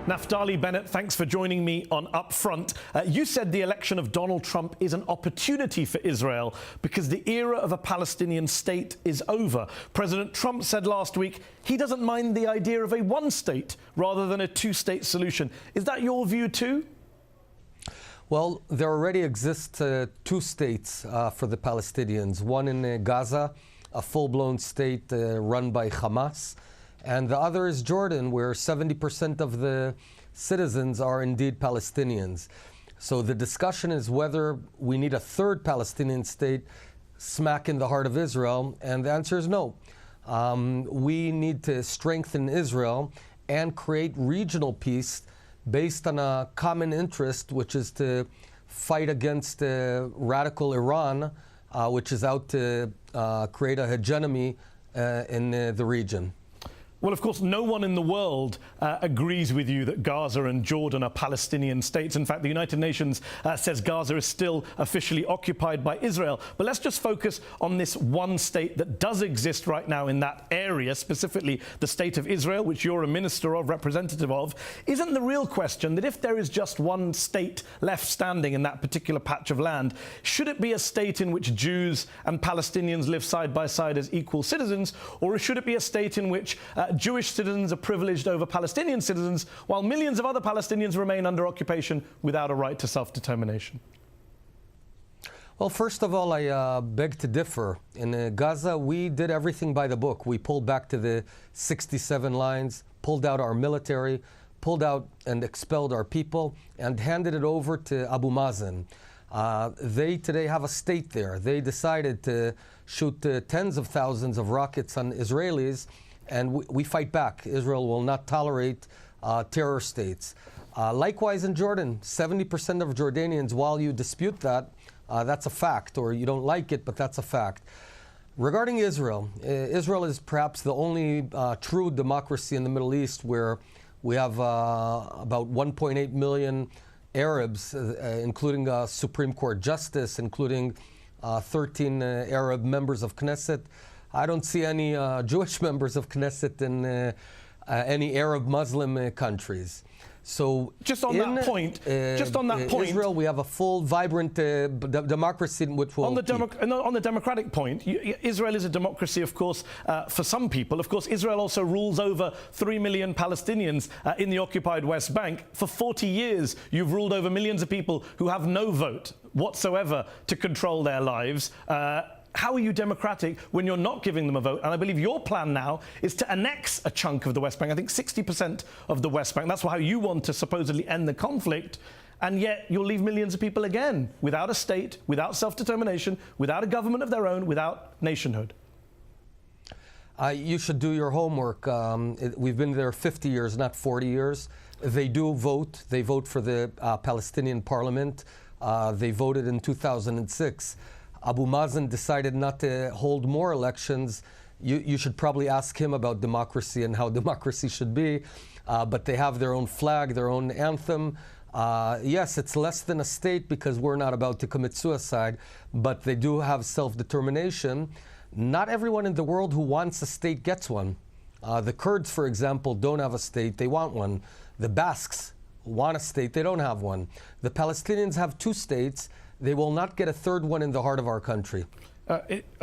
Naftali Bennett, thanks for joining me on UpFront. You said the election of Donald Trump is an opportunity for Israel because the era of a Palestinian state is over. President Trump said last week he doesn't mind the idea of a one-state rather than a two-state solution. Is that your view too? Well, there already exist two states for the Palestinians. One in Gaza, a full-blown state run by Hamas, and the other is Jordan, where 70% of the citizens are indeed Palestinians. So the discussion is whether we need a third Palestinian state smack in the heart of Israel, and the answer is no. We need to strengthen Israel and create regional peace based on a common interest, which is to fight against radical Iran, which is out to create a hegemony in the region. Well, of course, no one in the world agrees with you that Gaza and Jordan are Palestinian states. In fact, the United Nations says Gaza is still officially occupied by Israel. But let's just focus on this one state that does exist right now in that area, specifically the state of Israel, which you're a minister of, representative of. Isn't the real question that if there is just one state left standing in that particular patch of land, should it be a state in which Jews and Palestinians live side by side as equal citizens, or should it be a state in which Jewish citizens are privileged over Palestinian citizens, while millions of other Palestinians remain under occupation without a right to self-determination? Well, first of all, I beg to differ. In Gaza, we did everything by the book. We pulled back to the 67 lines, pulled out our military, pulled out and expelled our people, and handed it over to Abu Mazen. They today have a state there. They decided to shoot tens of thousands of rockets on Israelis, and we fight back. Israel will not tolerate terror states. Likewise in Jordan, 70% of Jordanians, while you dispute that, that's a fact, or you don't like it, but that's a fact. Regarding Israel, Israel is perhaps the only true democracy in the Middle East where we have about 1.8 million Arabs, including a Supreme Court justice, including 13 Arab members of Knesset. I don't see any Jewish members of Knesset in any Arab Muslim countries. So just on that point, Israel, we have a full, vibrant democracy which will on the democratic point, Israel is a democracy, of course, for some people. Of course, Israel also rules over 3 million Palestinians in the occupied West Bank. For 40 years, you've ruled over millions of people who have no vote whatsoever to control their lives. How are you democratic when you're not giving them a vote? And I believe your plan now is to annex a chunk of the West Bank, I think 60% of the West Bank. That's how you want to supposedly end the conflict. And yet you'll leave millions of people again without a state, without self-determination, without a government of their own, without nationhood. You should do your homework. We've been there 50 years, not 40 years. They do vote. They vote for the Palestinian parliament. They voted in 2006. Abu Mazen decided not to hold more elections. You should probably ask him about democracy and how democracy should be. But they have their own flag, their own anthem. Yes, it's less than a state because we're not about to commit suicide, but they do have self-determination. Not everyone in the world who wants a state gets one. The Kurds, for example, don't have a state. They want one. The Basques want a state. They don't have one. The Palestinians have two states. They will not get a third one in the heart of our country.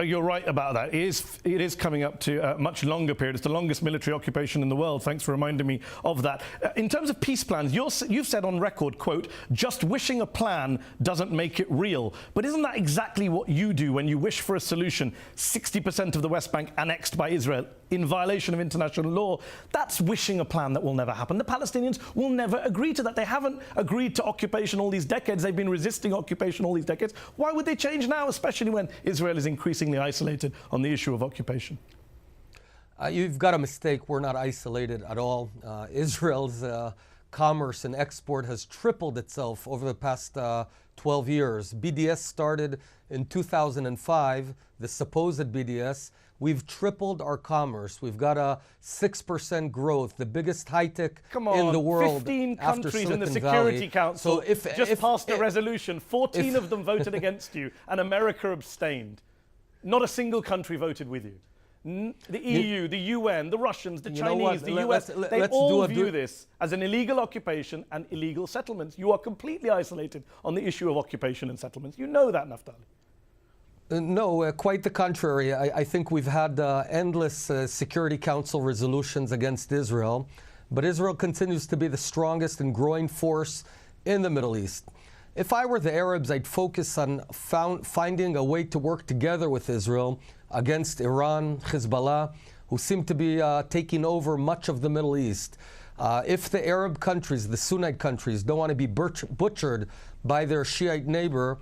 You're right about that. It is coming up to a much longer period. It's the longest military occupation in the world. Thanks for reminding me of that. In terms of peace plans, you've said on record, quote, just wishing a plan doesn't make it real. But isn't that exactly what you do when you wish for a solution? 60% of the West Bank annexed by Israel in violation of international law. That's wishing a plan that will never happen. The Palestinians will never agree to that. They haven't agreed to occupation all these decades. They've been resisting occupation all these decades. Why would they change now, especially when Israel is increasingly isolated on the issue of occupation? You've got a mistake. We're not isolated at all. Israel's commerce and export has tripled itself over the past 12 years. BDS started in 2005, the supposed BDS. We've tripled our commerce. We've got a 6% growth, the biggest high-tech in the world. 15 countries in the Security Council just passed a resolution. 14 of them voted against you, and America abstained. Not a single country voted with you. The EU, the UN, the Russians, the You know what? Chinese, the US, they let's all do a view this as an illegal occupation and illegal settlements. You are completely isolated on the issue of occupation and settlements. You know that, Naftali. No, quite the contrary. I think we've had endless Security Council resolutions against Israel, but Israel continues to be the strongest and growing force in the Middle East. If I were the Arabs, I'd focus on finding a way to work together with Israel against Iran, Hezbollah, who seem to be taking over much of the Middle East. If the Arab countries, the Sunnite countries, don't want to be butchered by their Shiite neighbor,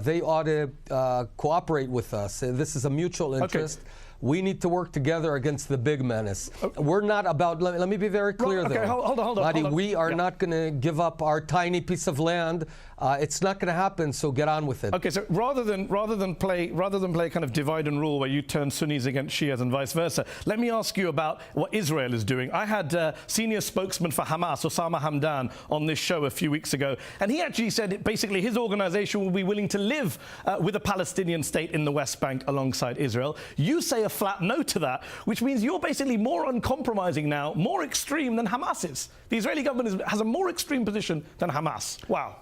they ought to cooperate with us. This is a mutual interest. Okay. We need to work together against the big menace. Okay. We're not about, let me be very clear though. Hold on. Mahdi, we are not going to give up our tiny piece of land. It's not going to happen, so get on with it. Okay, so rather than play kind of divide and rule where you turn Sunnis against Shias and vice versa, let me ask you about what Israel is doing. I had senior spokesman for Hamas, Osama Hamdan, on this show a few weeks ago, and he actually said basically his organization will be willing to live with a Palestinian state in the West Bank alongside Israel. You say a flat no to that, which means you're basically more uncompromising now, more extreme than Hamas is. The Israeli government has a more extreme position than Hamas. Wow.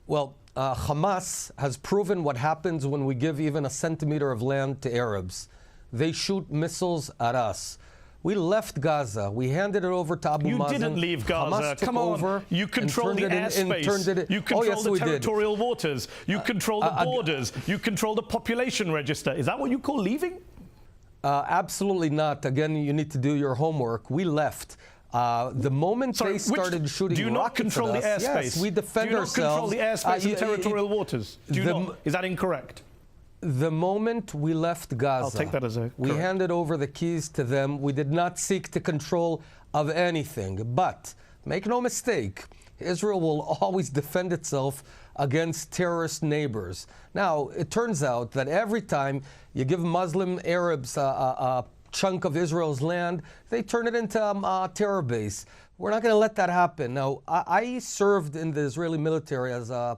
Well, Hamas has proven what happens when we give even a centimeter of land to Arabs. They shoot missiles at us. We left Gaza. We handed it over to Abu Mazen. You didn't leave Gaza. Hamas took Come on. over. You control the airspace. You control the territorial waters. You control the borders. You control the population register. Is that what you call leaving? Absolutely not. Again, you need to do your homework. We left. The moment they started shooting do you not rockets control at the us, airspace? yes, we defend ourselves. Do you not control the airspace and territorial waters? Do you not? Is that incorrect? The moment we left Gaza, I'll take that as a we handed over the keys to them. We did not seek to control of anything. But make no mistake, Israel will always defend itself against terrorist neighbors. Now, it turns out that every time you give Muslim Arabs a chunk of Israel's land, they turn it into a terror base. We're not going to let that happen. Now, I served in the Israeli military as a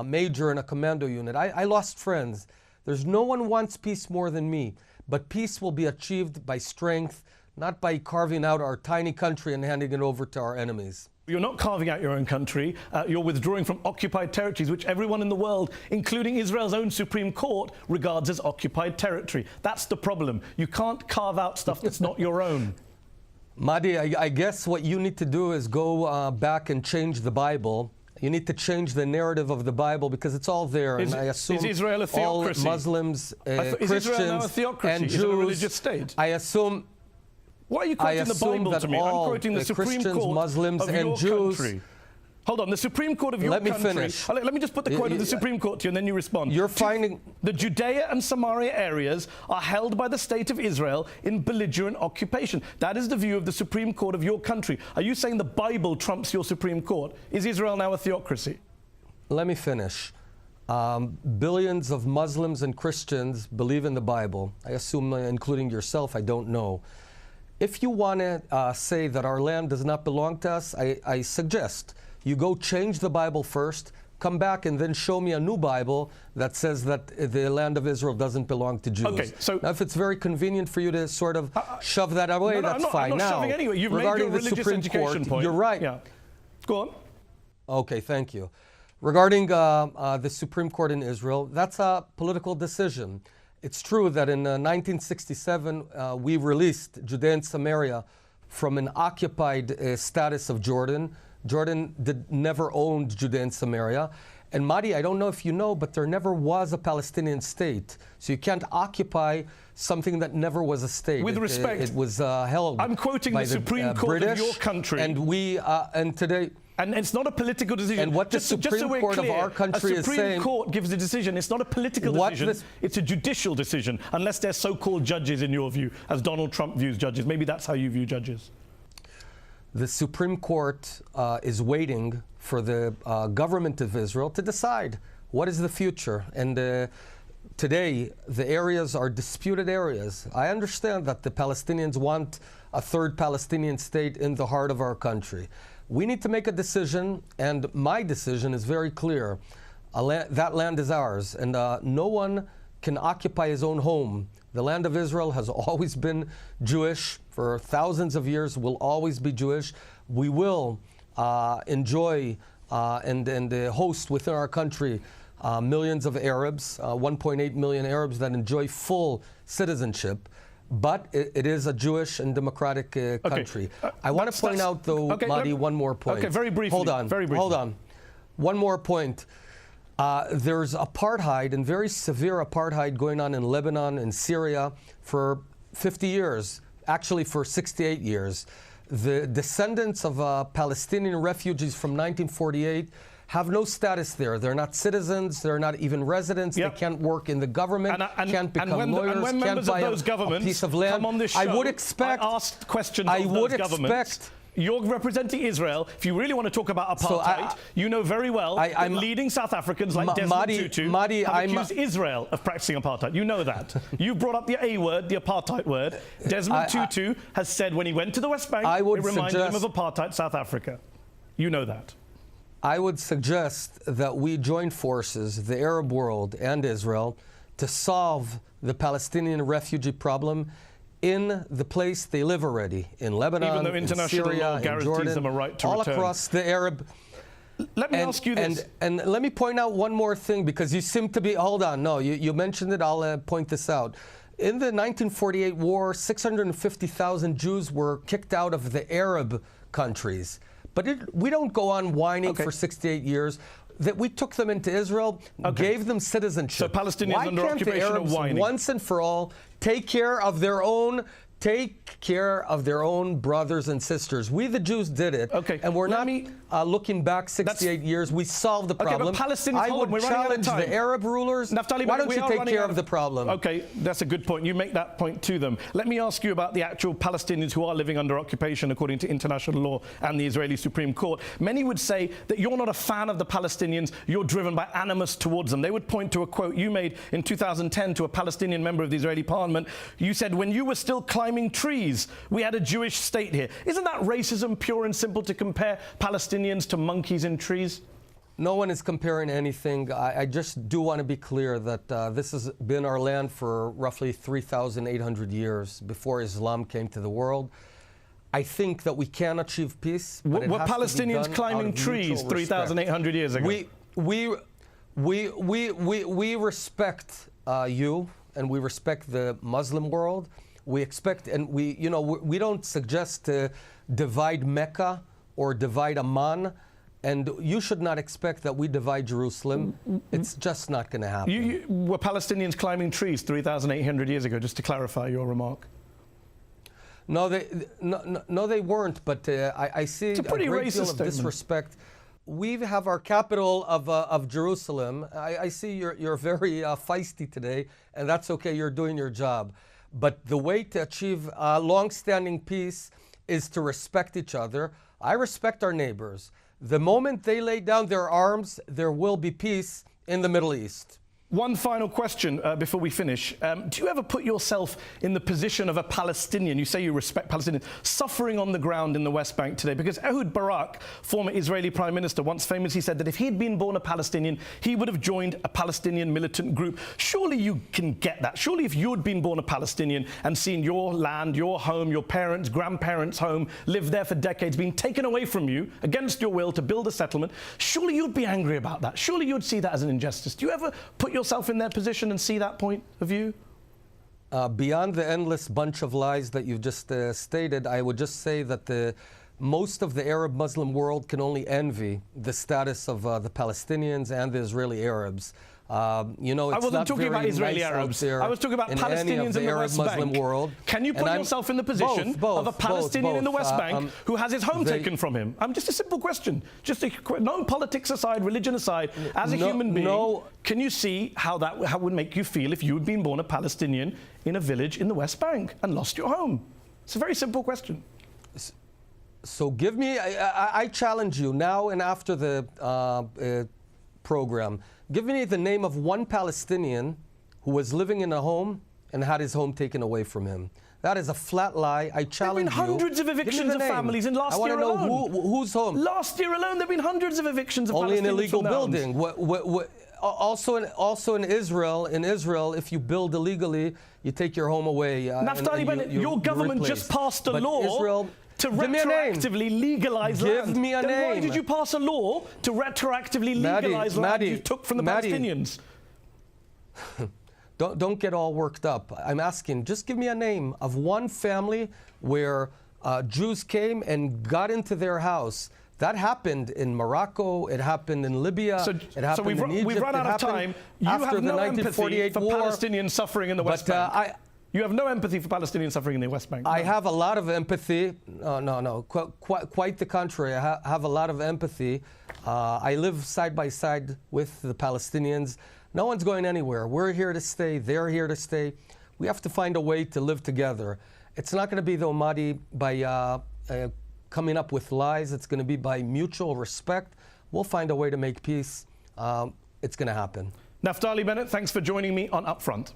major in a commando unit. I lost friends. There's no one wants peace more than me, but peace will be achieved by strength, not by carving out our tiny country and handing it over to our enemies. You're not carving out your own country. You're withdrawing from occupied territories, which everyone in the world, including Israel's own Supreme Court, regards as occupied territory. That's the problem. You can't carve out stuff that's not your own. Mahdi, I guess what you need to do is go back and change the Bible. You need to change the narrative of the Bible because it's all there. And I assume is Israel a theocracy? All Muslims, is Christians, Israel now a theocracy? and Is Jews. it a religious state? I assume. Why are you quoting the Bible to me? I'm quoting the Supreme Christians, Court Muslims, of and your Jews. country. Hold on, the Supreme Court of your country. Let me finish. Let me just put the quote of the Supreme Court to you and then you respond. You're finding the Judea and Samaria areas are held by the state of Israel in belligerent occupation. That is the view of the Supreme Court of your country. Are you saying the Bible trumps your Supreme Court? Is Israel now a theocracy? Let me finish. Billions of Muslims and Christians believe in the Bible. I assume, including yourself, I don't know. If you want to say that our land does not belong to us, I suggest you go change the Bible first, come back and then show me a new Bible that says that the land of Israel doesn't belong to Jews. Okay, so now, if it's very convenient for you to sort of shove that away, that's fine. I'm not shoving anyway. You've made your religious education point. You're right. Yeah. Go on. Okay, thank you. Regarding the Supreme Court in Israel, that's a political decision. It's true that in 1967, we released Judea and Samaria from an occupied status of Jordan. Jordan never owned Judea and Samaria. And Mahdi, I don't know if you know, but there never was a Palestinian state. So you can't occupy something that never was a state. With respect, it was held. I'm quoting by the Supreme Court British, of your country. And we, and today. And it's not a political decision. And what the Supreme Court of our country is saying... A Supreme Court gives a decision. It's not a political decision. It's a judicial decision, unless they're so-called judges in your view, as Donald Trump views judges. Maybe that's how you view judges. The Supreme Court is waiting for the government of Israel to decide what is the future. And today, the areas are disputed areas. I understand that the Palestinians want a third Palestinian state in the heart of our country. We need to make a decision, and my decision is very clear. That land is ours, and no one can occupy his own home The land of Israel has always been Jewish for thousands of years, will always be Jewish. We will enjoy and host within our country millions of Arabs, 1.8 million Arabs that enjoy full citizenship. But it is a Jewish and democratic country. I want to point out, though, Mahdi, one more point. Okay, very briefly. Hold on. Very briefly. Hold on. One more point. There's apartheid, and very severe apartheid, going on in Lebanon and Syria for 50 years, actually for 68 years. The descendants of Palestinian refugees from 1948 have no status there. They're not citizens. They're not even residents. Yep. They can't work in the government. Can't become lawyers. And when can't members buy of those governments a piece of land. come on this show, I would expect. I asked questions of those governments. You're representing Israel. If you really want to talk about apartheid, you know very well that leading South Africans like Desmond Tutu have accused Israel of practicing apartheid. You know that. You brought up the A word, the apartheid word. Desmond Tutu has said when he went to the West Bank, it reminded him of apartheid South Africa. You know that. I would suggest that we join forces, the Arab world and Israel, to solve the Palestinian refugee problem in the place they live already, in Lebanon, even though international in Syria, law guarantees in Jordan, them a right to all return. across the Arab. Let me ask you this. And let me point out one more thing, because you seem to be, hold on, no, you mentioned it, I'll point this out. In the 1948 war, 650,000 Jews were kicked out of the Arab countries. But we don't go on whining for 68 years. That we took them into Israel, gave them citizenship. So Palestinians under occupation are whining. Why can't the Arabs once and for all take care of their own brothers and sisters? We, the Jews, did it. And we're not looking back 68 years. We solved the problem. But Palestinians, I would challenge the Arab rulers. Naftali, why don't you take care of the problem? Okay, that's a good point. You make that point to them. Let me ask you about the actual Palestinians who are living under occupation according to international law and the Israeli Supreme Court. Many would say that you're not a fan of the Palestinians, you're driven by animus towards them. They would point to a quote you made in 2010 to a Palestinian member of the Israeli parliament. You said, when you were still climbing trees, we had a Jewish state here. Isn't that racism, pure and simple, to compare Palestinians to monkeys in trees? No one is comparing anything. I just do want to be clear that this has been our land for roughly 3,800 years before Islam came to the world. I think that we can achieve peace. But were Palestinians climbing trees 3,800 years ago? We respect you, and we respect the Muslim world. We expect, and we don't suggest to divide Mecca or divide Amman, and you should not expect that we divide Jerusalem. It's just not going to happen. Were Palestinians climbing trees 3,800 years ago, just to clarify your remark? No, they weren't, but I see a great deal of disrespect. We have our capital of Jerusalem. I see you're very feisty today, and that's okay, you're doing your job. But the way to achieve long-standing peace is to respect each other. I respect our neighbors. The moment they lay down their arms, there will be peace in the Middle East. One final question before we finish. Do you ever put yourself in the position of a Palestinian? You say you respect Palestinians, suffering on the ground in the West Bank today. Because Ehud Barak, former Israeli Prime Minister, once famously said that if he'd been born a Palestinian, he would have joined a Palestinian militant group. Surely you can get that. Surely if you had been born a Palestinian and seen your land, your home, your parents', grandparents' home, lived there for decades, being taken away from you against your will to build a settlement, surely you'd be angry about that. Surely you'd see that as an injustice. Do you ever put yourself in their position and see that point of view? Beyond the endless bunch of lies that you've just stated, I would just say that most of the Arab Muslim world can only envy the status of the Palestinians and the Israeli Arabs. It's I wasn't talking about Israeli Arabs. I was talking about Palestinians in the West Bank. World. Can you put yourself in the position of a Palestinian in the West Bank who has his home taken from him? Just a simple question. No politics aside, religion aside, as a human being, can you see how that would make you feel if you had been born a Palestinian in a village in the West Bank and lost your home? It's a very simple question. So give me, I challenge you now and after the program, give me the name of one Palestinian who was living in a home and had his home taken away from him. That is a flat lie. I challenge you. There have been hundreds of evictions of families in last year alone. I want to know whose home. Last year alone, there have been hundreds of evictions of Palestinians. Only an illegal building. also in Israel, if you build illegally, you take your home away. Naftali Bennett, your government just passed a law to retroactively legalize land. Give me a then name. Why did you pass a law to retroactively legalize land you took from the Palestinians? Don't get all worked up. I'm asking, just give me a name of one family where Jews came and got into their house. That happened in Morocco. It happened in Libya. It happened in Egypt. We've run out of time. You have no empathy for Palestinian suffering in the West Bank. You have no empathy for Palestinian suffering in the West Bank. I have a lot of empathy. No. Quite the contrary. I have a lot of empathy. I live side by side with the Palestinians. No one's going anywhere. We're here to stay. They're here to stay. We have to find a way to live together. It's not going to be, though, Mahdi, by coming up with lies. It's going to be by mutual respect. We'll find a way to make peace. It's going to happen. Naftali Bennett, thanks for joining me on UpFront.